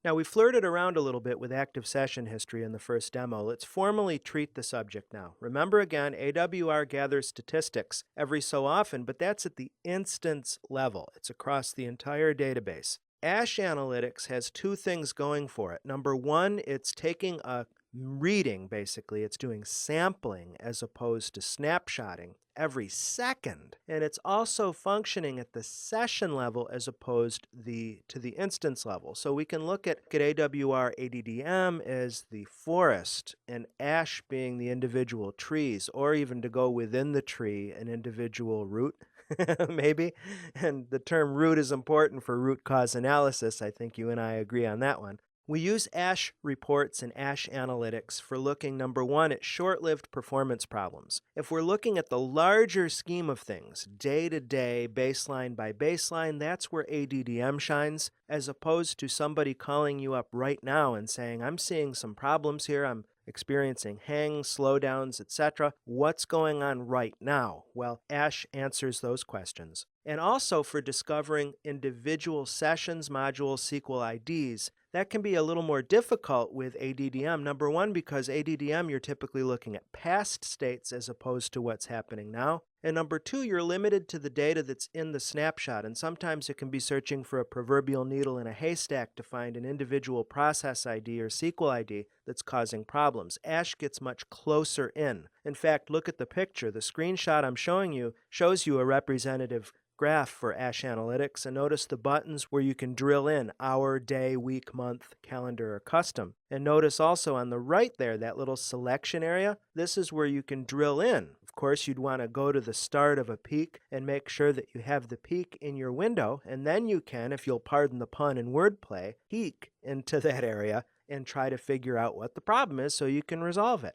Now, we flirted around a little bit with active session history in the first demo. Let's formally treat the subject now. Remember again, AWR gathers statistics every so often, but that's at the instance level. It's across the entire database. Ash Analytics has two things going for it. Number one, it's taking a reading, basically. It's doing sampling as opposed to snapshotting every second. And it's also functioning at the session level as opposed to the instance level. So we can look at AWR ADDM as the forest and ash being the individual trees, or even to go within the tree, an individual root. Maybe. And the term root is important for root cause analysis. I think you and I agree on that one. We use ASH reports and ASH analytics for looking, number one, at short-lived performance problems. If we're looking at the larger scheme of things, day-to-day, baseline by baseline, that's where ADDM shines, as opposed to somebody calling you up right now and saying, I'm seeing some problems here, I'm experiencing hangs, slowdowns, etc. What's going on right now? Well, ASH answers those questions. And also for discovering individual sessions, modules, SQL IDs, that can be a little more difficult with ADDM. Number one, because ADDM, you're typically looking at past states as opposed to what's happening now. And number two, you're limited to the data that's in the snapshot, and sometimes it can be searching for a proverbial needle in a haystack to find an individual process ID or SQL ID that's causing problems. ASH gets much closer in. In fact, look at the picture. The screenshot I'm showing you shows you a representative graph for ASH Analytics, and notice the buttons where you can drill in hour, day, week, month, calendar, or custom. And notice also on the right there, that little selection area, this is where you can drill in. Of course, you'd want to go to the start of a peak and make sure that you have the peak in your window, and then you can, if you'll pardon the pun and wordplay, peek into that area and try to figure out what the problem is so you can resolve it.